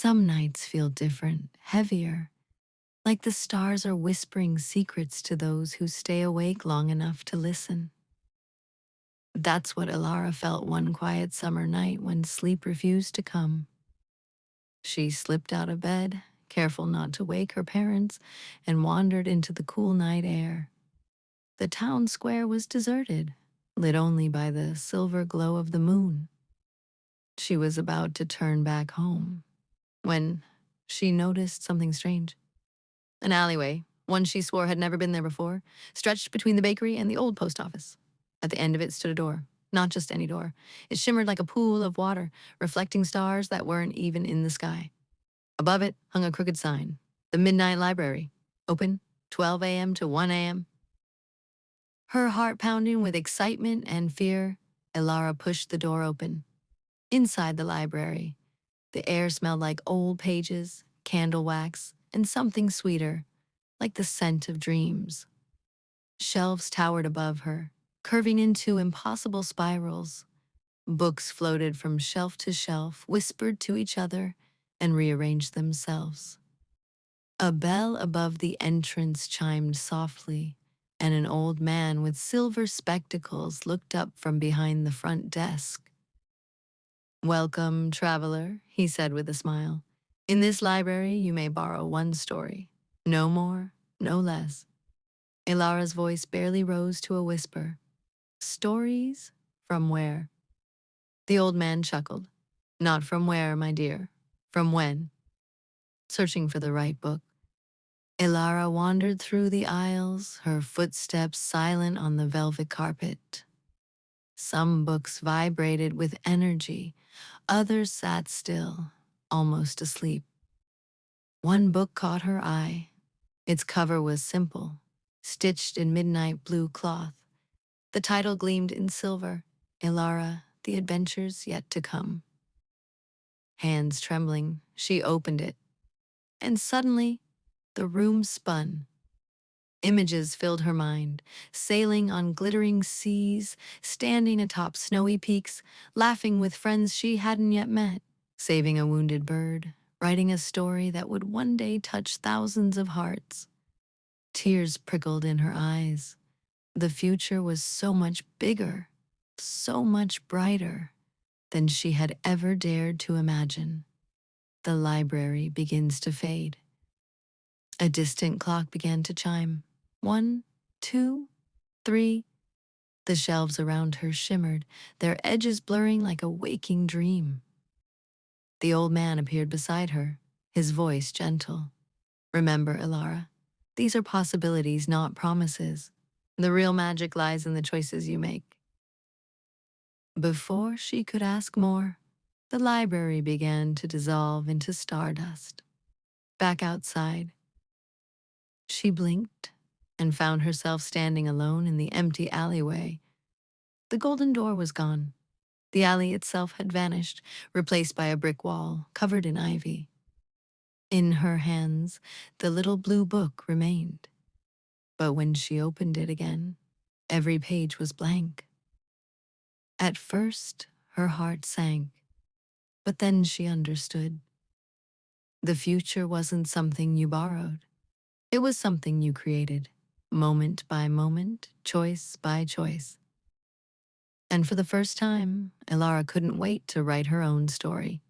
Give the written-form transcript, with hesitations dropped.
Some nights feel different, heavier, like the stars are whispering secrets to those who stay awake long enough to listen. That's what Elara felt one quiet summer night when sleep refused to come. She slipped out of bed, careful not to wake her parents, and wandered into the cool night air. The town square was deserted, lit only by the silver glow of the moon. She was about to turn back home when she noticed something strange. An alleyway, one she swore had never been there before, stretched between the bakery and the old post office. At the end of it stood a door, not just any door. It shimmered like a pool of water, reflecting stars that weren't even in the sky. Above it hung a crooked sign, the Midnight Library, open 12 a.m. to 1 a.m. Her heart pounding with excitement and fear, Elara pushed the door open. Inside the library, the air smelled like old pages, candle wax, and something sweeter, like the scent of dreams. Shelves towered above her, curving into impossible spirals. Books floated from shelf to shelf, whispered to each other, and rearranged themselves. A bell above the entrance chimed softly, and an old man with silver spectacles looked up from behind the front desk. "Welcome, traveler," he said with a smile. "In this library, you may borrow one story. No more, no less." Elara's voice barely rose to a whisper. "Stories? From where?" The old man chuckled. "Not from where, my dear. From when?" Searching for the right book, Elara wandered through the aisles, her footsteps silent on the velvet carpet. Some books vibrated with energy, others sat still, almost asleep. One book caught her eye. Its cover was simple, stitched in midnight blue cloth. The title gleamed in silver, Elara, The Adventures Yet to Come. Hands trembling, she opened it, and suddenly the room spun. Images filled her mind, sailing on glittering seas, standing atop snowy peaks, laughing with friends she hadn't yet met, saving a wounded bird, writing a story that would one day touch thousands of hearts. Tears prickled in her eyes. The future was so much bigger, so much brighter than she had ever dared to imagine. The library begins to fade. A distant clock began to chime. 1, 2, 3. The shelves around her shimmered, their edges blurring like a waking dream. The old man appeared beside her, his voice gentle. "Remember, Elara, these are possibilities, not promises. The real magic lies in the choices you make." Before she could ask more, the library began to dissolve into stardust. Back outside, she blinked and found herself standing alone in the empty alleyway. The golden door was gone. The alley itself had vanished, replaced by a brick wall covered in ivy. In her hands, the little blue book remained. But when she opened it again, every page was blank. At first, her heart sank, but then she understood. The future wasn't something you borrowed. It was something you created, moment by moment, choice by choice. And for the first time, Elara couldn't wait to write her own story.